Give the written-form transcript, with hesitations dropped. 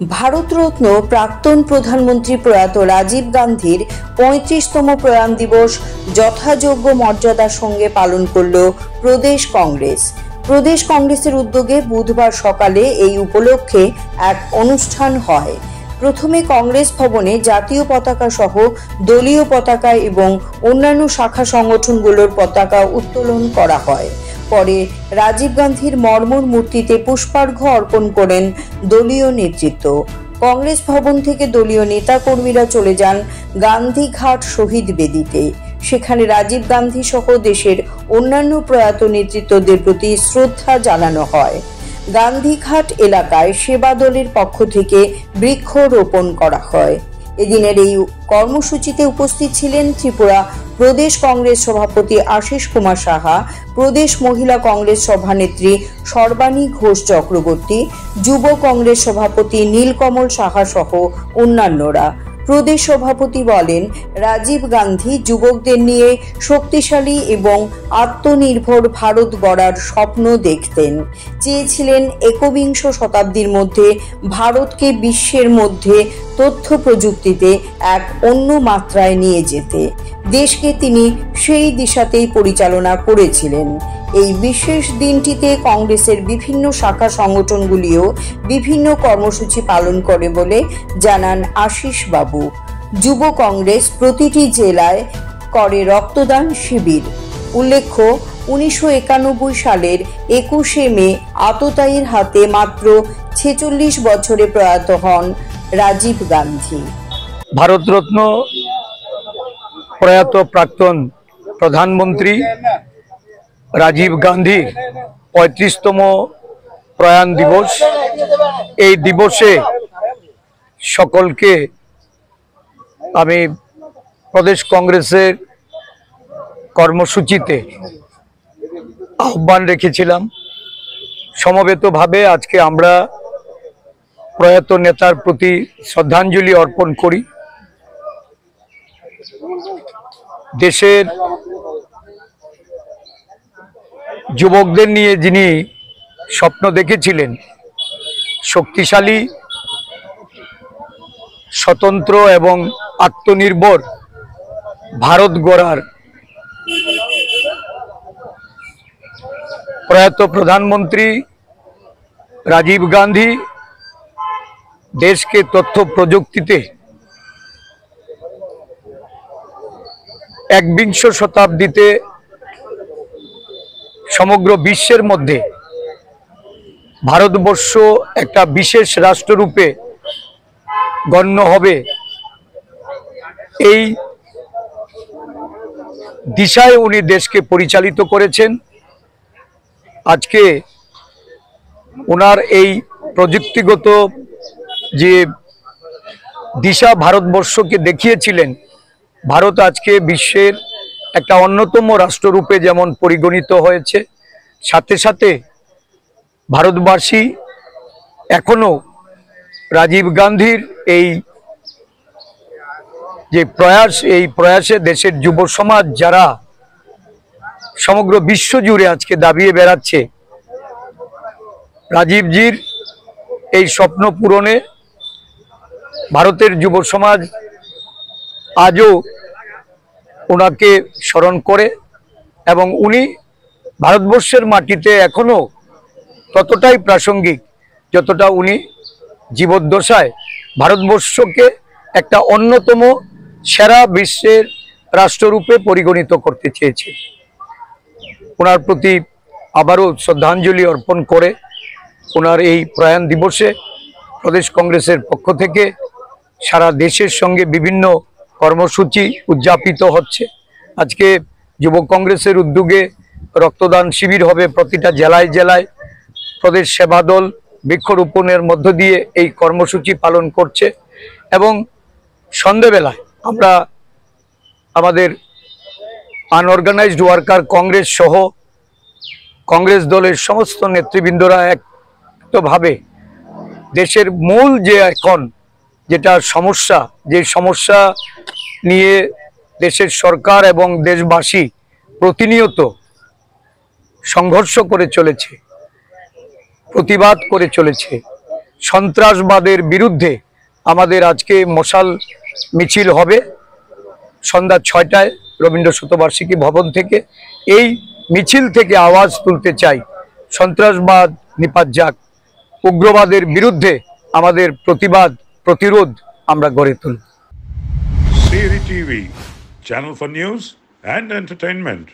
ভারতরত্ন প্রাক্তন প্রধানমন্ত্রী প্রয়াত রাজীব গান্ধীর ৩৫তম প্রয়াণ দিবস যথাযোগ্য মর্যাদার সঙ্গে পালন করল প্রদেশ কংগ্রেস। প্রদেশ কংগ্রেসের উদ্যোগে বুধবার সকালে এই উপলক্ষে এক অনুষ্ঠান হয়। প্রথমে কংগ্রেস ভবনে জাতীয় পতাকা সহ দলীয় পতাকা এবং অন্যান্য শাখা সংগঠনগুলোর পতাকা উত্তোলন করা হয়। পরে রাজীব গান্ধীর মর্মর মূর্তিতে পুষ্পার্ঘ্য অর্পণ করেন দলীয় নেতৃত্ব। কংগ্রেস ভবন থেকে দলীয় নেতাকর্মীরা চলে যান গান্ধীঘাট শহীদ বেদিতে। সেখানে রাজীব গান্ধী সহ দেশের অন্যান্য প্রয়াত নেতৃত্বদের প্রতি শ্রদ্ধা জানানো হয়। গান্ধীঘাট এলাকায় সেবা দলের পক্ষ থেকে বৃক্ষরোপণ করা হয়। এদিনের এই কর্মসূচিতে উপস্থিত ছিলেন ত্রিপুরা প্রদেশ কংগ্রেস সভাপতি আশিস কুমার সাহা, প্রদেশ মহিলা কংগ্রেস সভানেত্রী সর্বাণী ঘোষ চক্রবর্তী, যুব কংগ্রেস সভাপতি নীলকমল সাহা সহ অন্যান্যরা। প্রদেশ সভাপতি বলেন, রাজীব গান্ধী যুবকদের নিয়ে শক্তিশালী এবং আত্মনির্ভর ভারত গড়ার স্বপ্ন দেখতেন। চেয়েছিলেন একবিংশ শতাব্দীর মধ্যে ভারতকে বিশ্বের মধ্যে তথ্য প্রযুক্তিতে এক অন্য মাত্রায় নিয়ে যেতে। দেশকে তিনি সেই দিশাতেই পরিচালনা করেছিলেন। এই বিশেষ দিনটিতে কংগ্রেসের বিভিন্ন শাখা সংগঠনগুলিও বিভিন্ন কর্মসূচি পালন করে বলে জানান আশিস বাবু। যুব কংগ্রেস প্রতিটি জেলায় করে রক্তদান শিবির। উল্লেখ্য, ১৯৯১ সালের ২১শে মে আততায়ীর হাতে মাত্র ৪৬ বছরে প্রয়াত হন রাজীব গান্ধী। ভারতরত্ন প্রয়াত প্রাক্তন প্রধানমন্ত্রী রাজীব গান্ধীর ৩৫তম প্রয়াণ দিবস। এই দিবসে সকলকে আমি প্রদেশ কংগ্রেসের কর্মসূচিতে আহ্বান রেখেছিলাম। সমবেতভাবে আজকে আমরা প্রয়াত নেতার প্রতি শ্রদ্ধাঞ্জলি অর্পণ করি। দেশের যুবকদের নিয়ে যিনি স্বপ্ন দেখেছিলেন শক্তিশালী, স্বতন্ত্র এবং আত্মনির্ভর ভারত গড়ার, প্রয়াত প্রধানমন্ত্রী রাজীব গান্ধী দেশকে তথ্য প্রযুক্তিতে একবিংশ শতাব্দীতে সমগ্র বিশ্বের মধ্যে ভারতবর্ষ একটা বিশেষ রাষ্ট্ররূপে গণ্য হবে, এই দিশায় উনি দেশকে পরিচালিত করেছেন। আজকে ওনার এই প্রযুক্তিগত যে দিশা ভারতবর্ষকে দেখিয়েছিলেন, ভারত আজকে বিশ্বের একটা অন্যতম রাষ্ট্ররূপে যেমন পরিগণিত হয়েছে, সাথে সাথে ভারতবাসী এখনো রাজীব গান্ধীর এই যে প্রয়াস, এই প্রয়াসে দেশের যুব সমাজ যারা সমগ্র বিশ্ব জুড়ে আজকে দাবিয়ে বেড়াচ্ছে, রাজীবজির এই স্বপ্ন পূরণে ভারতের যুব সমাজ আজও ওনাকে স্মরণ করে এবং উনি ভারতবর্ষের মাটিতে এখনো ততটাই প্রাসঙ্গিক যতটা উনি জীবদ্দশায় ভারতবর্ষকে একটা অন্যতম সেরা বিশ্বের রাষ্ট্ররূপে পরিগণিত করতে চেয়েছে। ওনার প্রতি আবারও শ্রদ্ধাঞ্জলি অর্পণ করে ওনার এই প্রয়াণ দিবসে প্রদেশ কংগ্রেসের পক্ষ থেকে সারা দেশের সঙ্গে বিভিন্ন কর্মসূচি উদযাপিত হচ্ছে। আজকে যুব কংগ্রেসের উদ্যোগে রক্তদান শিবির হবে প্রতিটা জেলায় জেলায়। প্রদেশ সেবা দল বৃক্ষরোপণের মধ্য দিয়ে এই কর্মসূচি পালন করছে এবং সন্ধ্যেবেলায় আমরা আমাদের আনঅর্গানাইজড ওয়ার্কার কংগ্রেস সহ কংগ্রেস দলের সমস্ত নেতৃবৃন্দরা একভাবে দেশের মূল যে এখন যেটা সমস্যা, যে সমস্যা নিয়ে দেশের সরকার এবং দেশবাসী প্রতিনিয়ত সংঘর্ষ করে চলেছে, প্রতিবাদ করে চলেছে, সন্ত্রাসবাদের বিরুদ্ধে আমাদের আজকে মশাল মিছিল হবে সন্ধ্যা 6টায় রবীন্দ্র শতবার্ষিকী ভবন থেকে। এই মিছিল থেকে আওয়াজ তুলতে চাই, সন্ত্রাসবাদ নিপাত যাক, উগ্রবাদের বিরুদ্ধে আমাদের প্রতিবাদ প্রতিরোধ আমরা গড়ে তুলব। Siri TV, channel for news and entertainment.